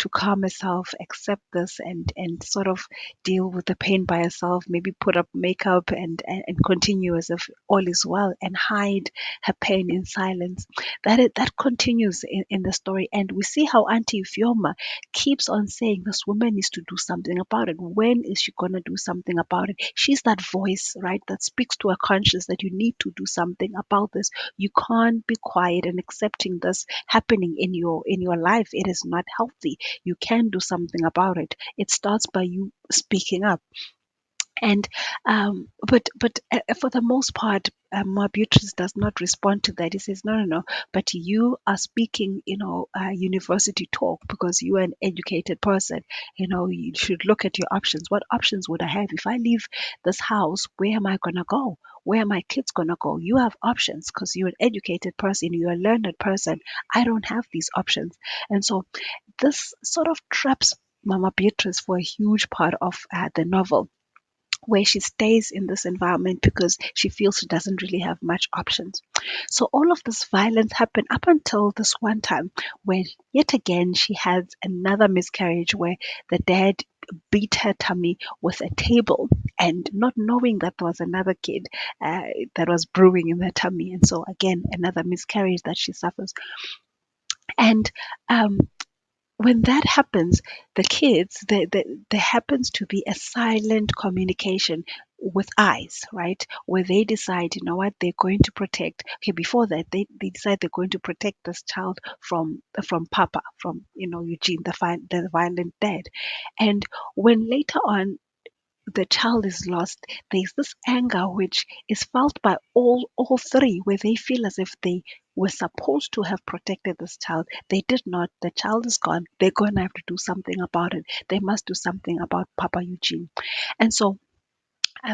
[SPEAKER 1] calm herself, accept this, and sort of deal with the pain by herself, maybe put up makeup and continue as if all is well, and hide her pain in silence. That continues in the story, and we see how Auntie Fioma keeps on saying this woman needs to do something about it. When is she gonna do something about it? She's that voice, right, that speaks to her conscience that you need to do something about this. You can't be quiet and accepting this happening in your life. It is not healthy. You can do something about it. It starts by you speaking up. And for the most part, Ma Beatrice does not respond to that. He says, no, no, no, but you are speaking, university talk, because you are an educated person. You should look at your options. What options would I have if I leave this house? Where am I going to go? Where are my kids going to go? You have options because you're an educated person, you're a learned person. I don't have these options. And so this sort of traps Mama Beatrice for a huge part of the novel, where she stays in this environment because she feels she doesn't really have much options. So all of this violence happened up until this one time when yet again she has another miscarriage where the dad beat her tummy with a table, and not knowing that there was another kid that was brewing in her tummy. And so again, another miscarriage that she suffers. And um, when that happens, the kids, there happens to be a silent communication with eyes, right? Where they decide, you know what, they're going to protect. Okay, before that, they decide they're going to protect this child from Papa, from Eugene, the violent dad. And when later on the child is lost, there's this anger which is felt by all three, where they feel as if they were supposed to have protected this child. They did not. The child is gone. They're going to have to do something about it. They must do something about Papa Eugene. And so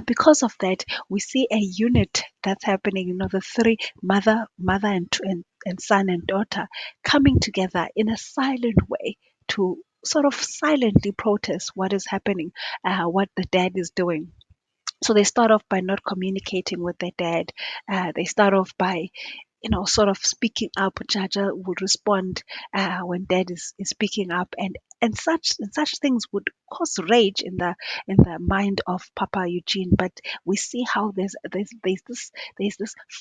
[SPEAKER 1] because of that, we see a unit that's happening. The three, mother and son and daughter, coming together in a silent way to sort of silently protest what is happening, what the dad is doing. So they start off by not communicating with their dad. They start off by sort of speaking up. Jaja would respond when dad is speaking up, and such things would cause rage in the mind of Papa Eugene. But we see how there's this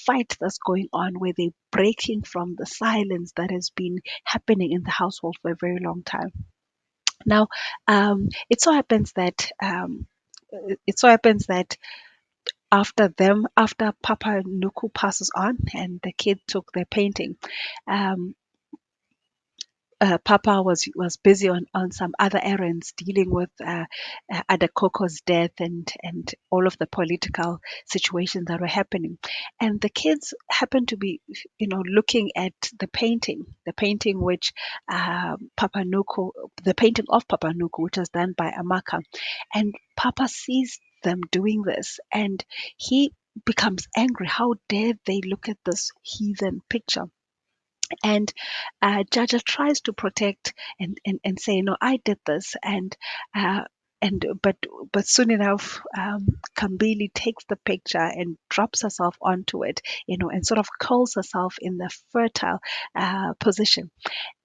[SPEAKER 1] fight that's going on, where they're breaking from the silence that has been happening in the household for a very long time. Now, it so happens that after Papa Nuku passes on and the kid took their painting, um, Papa was busy on some other errands, dealing with Adakoko's death and all of the political situations that were happening. And the kids happened to be, looking at the painting which Papa Nuku, the painting of Papa Nuku, which was done by Amaka. And Papa sees them doing this, and he becomes angry. How dare they look at this heathen picture? And Jaja tries to protect and say, no, I did this. Uh, but soon enough, Kambili takes the picture and drops herself onto it, and sort of curls herself in the fertile position.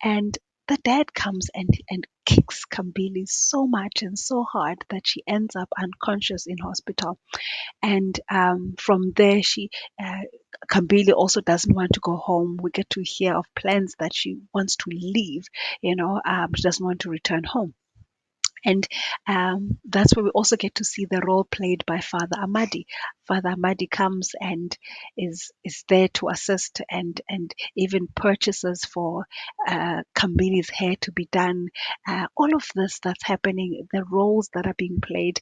[SPEAKER 1] And the dad comes and kicks Kambili so much and so hard that she ends up unconscious in hospital. And from there, uh, Kambili also doesn't want to go home. We get to hear of plans that she wants to leave. She doesn't want to return home. And that's where we also get to see the role played by Father Amadi. Father Amadi comes and is there to assist, and even purchases for Kambili's hair to be done. All of this that's happening, the roles that are being played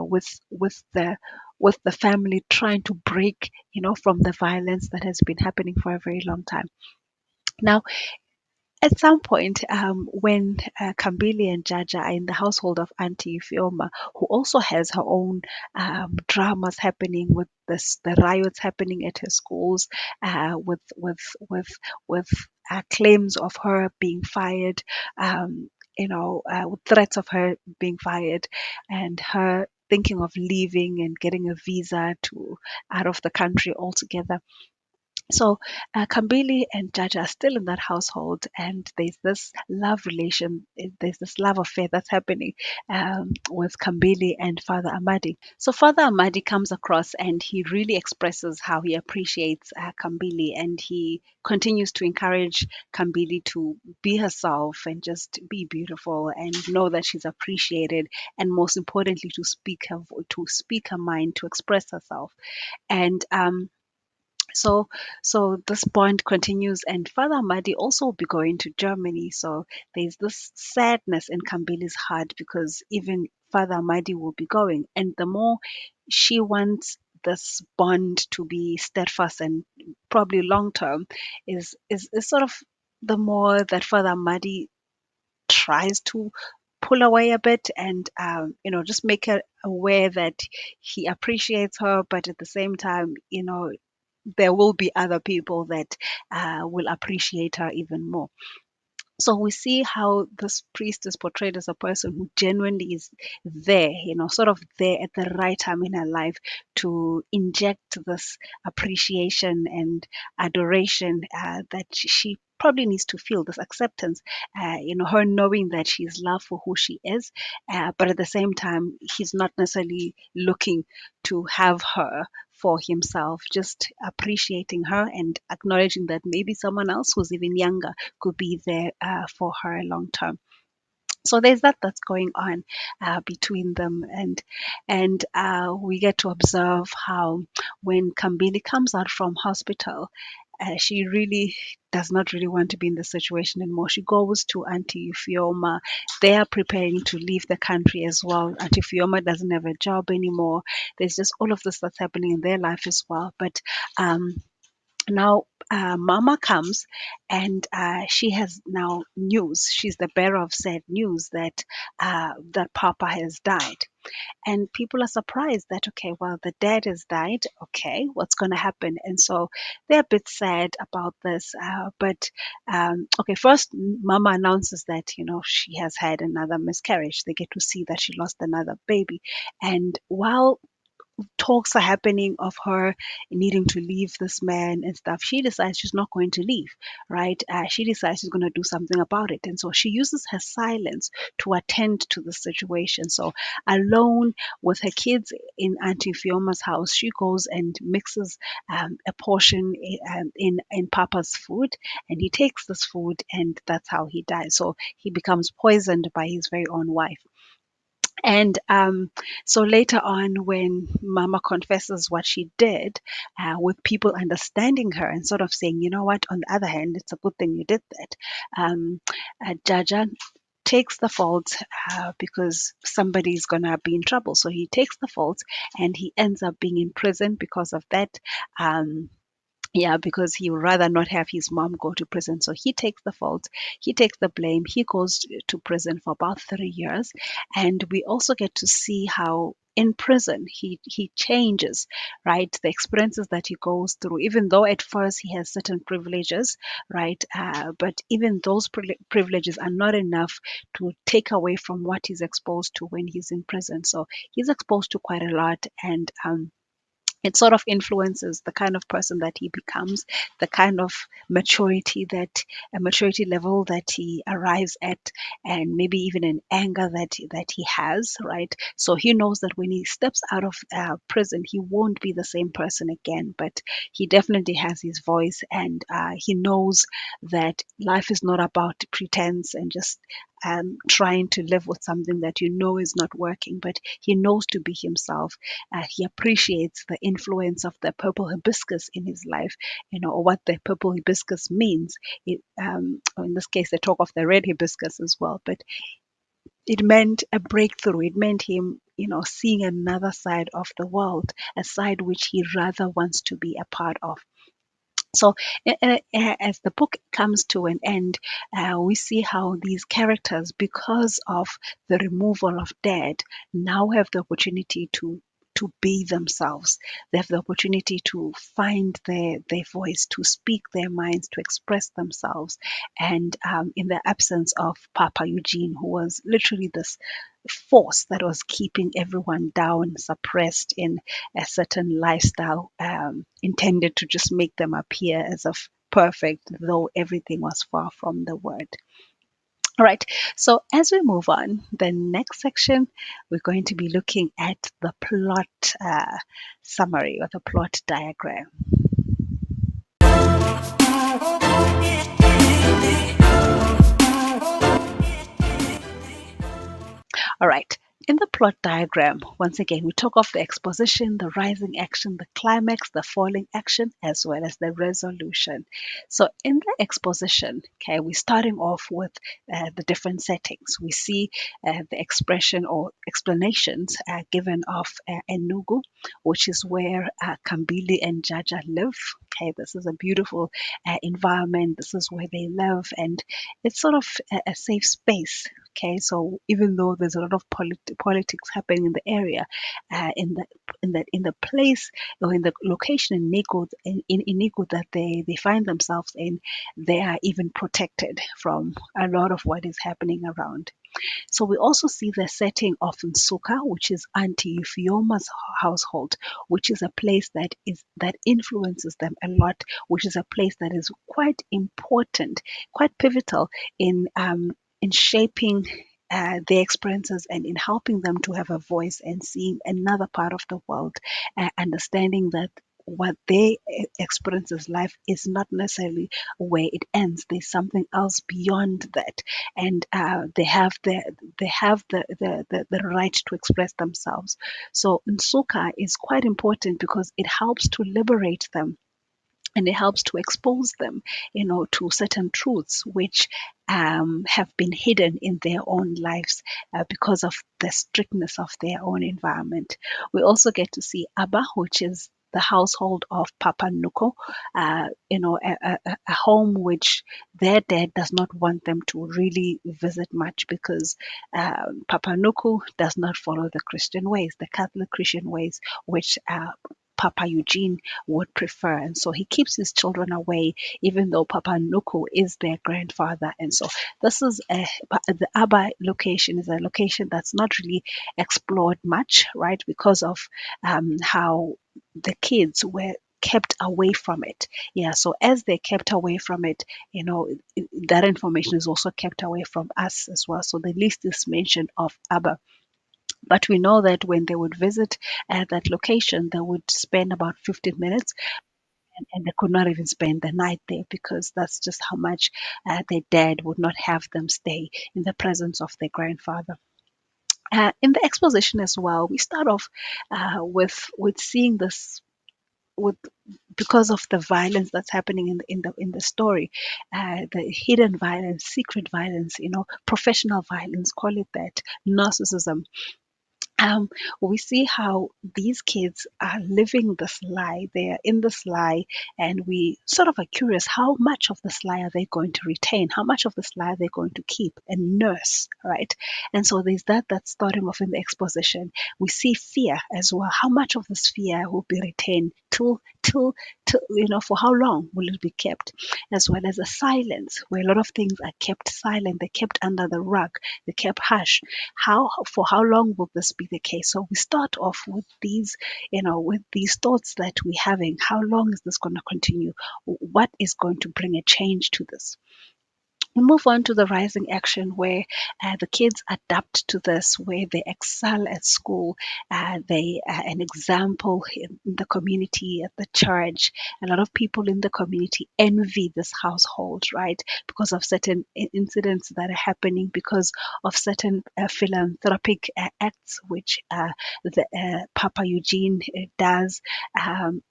[SPEAKER 1] with the family trying to break, from the violence that has been happening for a very long time. Now, at some point, when Kambili and Jaja are in the household of Auntie Fioma, who also has her own dramas happening with the riots happening at her schools, with claims of her being fired, with threats of her being fired, and her thinking of leaving and getting a visa to out of the country altogether. So Kambili and Jaja are still in that household, and there's this love affair that's happening with Kambili and Father Amadi. So Father Amadi comes across and he really expresses how he appreciates Kambili, and he continues to encourage Kambili to be herself and just be beautiful and know that she's appreciated, and most importantly to speak her mind, to express herself. And So, so this bond continues, and Father Madi also will be going to Germany. So there's this sadness in Kambili's heart because even Father Madi will be going, and the more she wants this bond to be steadfast and probably long term, is sort of the more that Father Madi tries to pull away a bit and just make her aware that he appreciates her, but at the same time, there will be other people that will appreciate her even more. So we see how this priest is portrayed as a person who genuinely is there, sort of there at the right time in her life to inject this appreciation and adoration that she probably needs to feel, this acceptance, her knowing that she's loved for who she is, but at the same time, he's not necessarily looking to have her for himself, just appreciating her and acknowledging that maybe someone else who's even younger could be there for her long term. So there's that's going on between them, and we get to observe how when Kambili comes out from hospital, she really does not really want to be in the situation anymore. She goes to Auntie Fioma. They are preparing to leave the country as well. Auntie Fioma doesn't have a job anymore. There's just all of this that's happening in their life as well. But now, Mama comes and she has now news. She's the bearer of sad news that that Papa has died. And people are surprised that, okay, well, the dad has died. Okay, what's going to happen? And so they're a bit sad about this. But okay, first, Mama announces that, she has had another miscarriage. They get to see that she lost another baby. And while talks are happening of her needing to leave this man and stuff, she decides she's not going to leave, right? She decides she's going to do something about it. And so she uses her silence to attend to the situation. So, alone with her kids in Auntie Fioma's house, she goes and mixes a portion in Papa's food, and he takes this food, and that's how he dies. So, he becomes poisoned by his very own wife. And so later on, when Mama confesses what she did, with people understanding her and sort of saying, you know what, on the other hand, it's a good thing you did that. Jaja takes the fault because somebody's going to be in trouble. So he takes the fault and he ends up being in prison because of that. Yeah, because he would rather not have his mom go to prison. So he takes the fault, he takes the blame, he goes to prison for about 3 years. And we also get to see how in prison he changes, right? The experiences that he goes through, even though at first he has certain privileges, right? But even those privileges are not enough to take away from what he's exposed to when he's in prison. So he's exposed to quite a lot, and it sort of influences the kind of person that he becomes, the kind of maturity level that he arrives at, and maybe even an anger that he has, right? So he knows that when he steps out of prison, he won't be the same person again, but he definitely has his voice, and he knows that life is not about pretense and just trying to live with something that is not working, but he knows to be himself. He appreciates the influence of the purple hibiscus in his life, or what the purple hibiscus means. In this case, they talk of the red hibiscus as well, but it meant a breakthrough. It meant him, seeing another side of the world, a side which he rather wants to be a part of. So, as the book comes to an end, we see how these characters, because of the removal of Dad, now have the opportunity to be themselves. They have the opportunity to find their voice, to speak their minds, to express themselves. And in the absence of Papa Eugene, who was literally this force that was keeping everyone down, suppressed in a certain lifestyle, intended to just make them appear as of perfect, though everything was far from the word. All right, so as we move on, the next section, we're going to be looking at the plot summary or the plot diagram. All right, In the plot diagram, once again, we talk of the exposition, the rising action, the climax, the falling action, as well as the resolution. So, in the exposition, okay, we're starting off with the different settings. We see the expression or explanations given of Enugu, which is where Kambili and Jaja live. Okay, this is a beautiful environment. This is where they live, and it's sort of a safe space. Okay, so even though there's a lot of politics happening in the area, in the place or in the location in Nigo that they find themselves in, they are even protected from a lot of what is happening around. So we also see the setting of Nsuka, which is Auntie Fioma's household, which is a place that influences them a lot, which is a place that is quite important, quite pivotal in shaping their experiences and in helping them to have a voice and seeing another part of the world, understanding that what they experience as life is not necessarily where it ends. There's something else beyond that, and they have the right to express themselves. So Nsuka is quite important because it helps to liberate them and it helps to expose them, to certain truths which have been hidden in their own lives because of the strictness of their own environment. We also get to see Abba, which is the household of Papa Nuko, a home which their dad does not want them to really visit much because Papa Nuko does not follow the Christian ways, the Catholic Christian ways, which Papa Eugene would prefer. And so he keeps his children away, even though Papa Nuku is their grandfather. And so the Aba location is a location that's not really explored much, right? Because of how the kids were kept away from it. Yeah, so as they're kept away from it, that information is also kept away from us as well. So the least is mentioned of Abba, but we know that when they would visit that location, they would spend about 15 minutes, and they could not even spend the night there because that's just how much their dad would not have them stay in the presence of their grandfather. In the exposition as well, we start off with seeing this with because of the violence that's happening in the story, the hidden violence, secret violence, professional violence, call it that, narcissism. We see how these kids are living this lie. They are in this lie, and we sort of are curious how much of this lie are they going to retain? How much of this lie are they going to keep and nurse, right? And so there's that's starting off in the exposition. We see fear as well. How much of this fear will be retained till for how long will it be kept? As well as a silence, where a lot of things are kept silent, they're kept under the rug, they're kept hush. For how long will this be the case? So we start off with these thoughts that we're having. How long is this going to continue? What is going to bring a change to this? We move on to the rising action where the kids adapt to this, where they excel at school. They are an example in the community, at the church. A lot of people in the community envy this household, right? Because of certain incidents that are happening, because of certain philanthropic acts which the Papa Eugene does.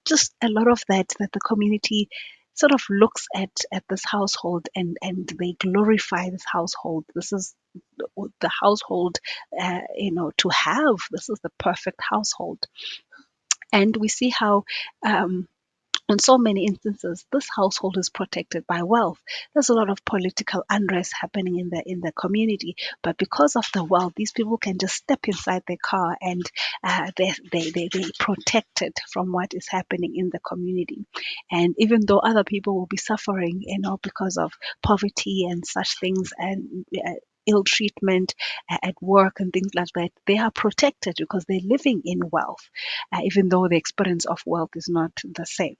[SPEAKER 1] Just a lot of that the community sort of looks at this household, and they glorify this household. This is the household, to have. This is the perfect household. And we see how in so many instances, this household is protected by wealth. There's a lot of political unrest happening in the community, but because of the wealth, these people can just step inside their car and they protected from what is happening in the community. And even though other people will be suffering, because of poverty and such things and ill treatment at work and things like that, they are protected because they're living in wealth, even though the experience of wealth is not the same.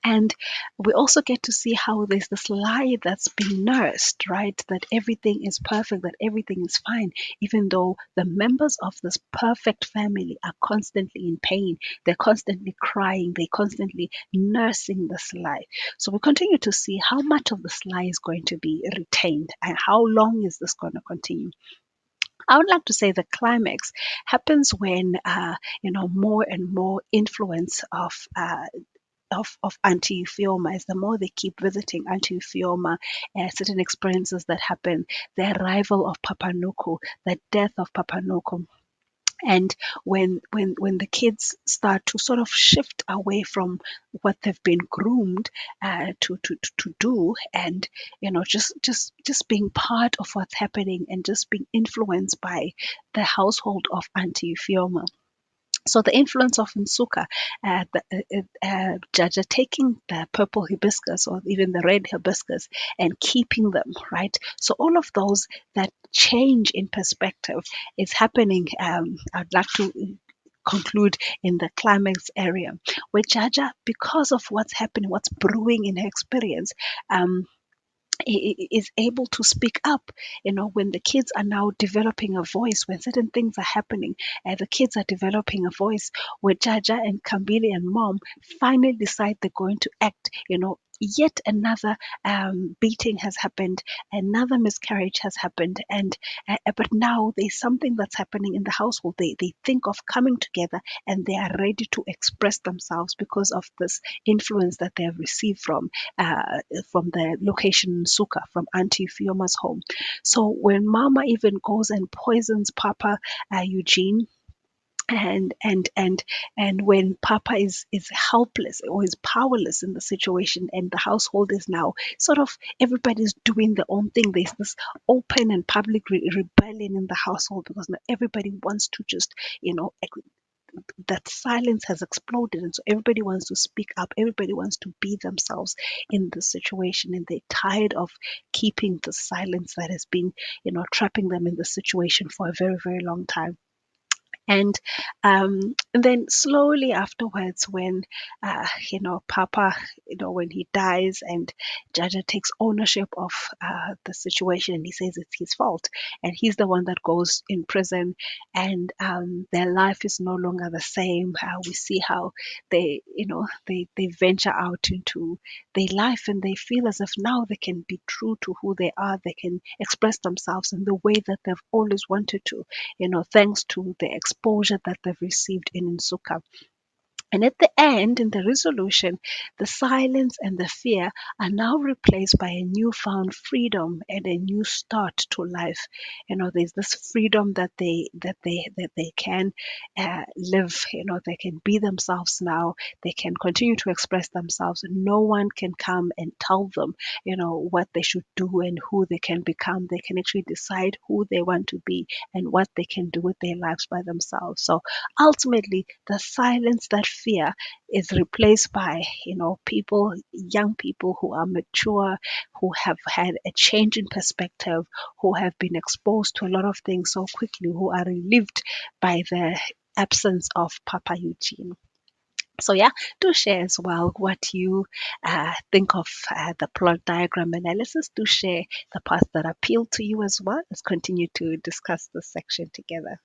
[SPEAKER 1] And we also get to see how there's this lie that's being nursed, right? That everything is perfect, that everything is fine, even though the members of this perfect family are constantly in pain. They're constantly crying, they're constantly nursing this lie. So we continue to see how much of this lie is going to be retained and how long is this going to continue. I would like to say the climax happens when more and more influence of Auntie Fioma, as the more they keep visiting Auntie Fioma, certain experiences that happen, the arrival of Papa Nuku, the death of Papa Nuku, and when the kids start to sort of shift away from what they've been groomed to do, and just being part of what's happening and just being influenced by the household of Auntie Fioma. So the influence of Nsuka, Jaja taking the purple hibiscus or even the red hibiscus and keeping them, right? So all of those, that change in perspective is happening. I'd like to conclude in the climax area where Jaja, because of what's happening, what's brewing in her experience, um, is able to speak up. When the kids are now developing a voice, when certain things are happening, the kids are developing a voice, where Jaja and Kambili and mom finally decide they're going to act. Yet another beating has happened, another miscarriage has happened, and but now there's something that's happening in the household. They think of coming together, and they are ready to express themselves because of this influence that they have received from the location Suka, from Auntie Fioma's home. So when Mama even goes and poisons Papa Eugene, and when Papa is helpless or is powerless in the situation, and the household is now sort of, everybody's doing their own thing, there's this open and public rebellion in the household, because now everybody wants to just, that silence has exploded, and so everybody wants to speak up, everybody wants to be themselves in the situation, and they're tired of keeping the silence that has been, trapping them in the situation for a very, very long time. And then slowly afterwards, when Papa, when he dies, and Jaja takes ownership of the situation, and he says it's his fault, and he's the one that goes in prison, and their life is no longer the same. We see how they venture out into their life, and they feel as if now they can be true to who they are. They can express themselves in the way that they've always wanted to, thanks to the exposure that they've received in Nsuka. And at the end, in the resolution, the silence and the fear are now replaced by a newfound freedom and a new start to life. There's this freedom that they can live. They can be themselves now. They can continue to express themselves. No one can come and tell them, what they should do and who they can become. They can actually decide who they want to be and what they can do with their lives by themselves. So ultimately, the silence, that fear, is replaced by people, young people who are mature, who have had a change in perspective, who have been exposed to a lot of things so quickly, who are relieved by the absence of Papa Eugene. So yeah, do share as well what you think of the plot diagram analysis. Do share the parts that appeal to you as well. Let's continue to discuss this section together.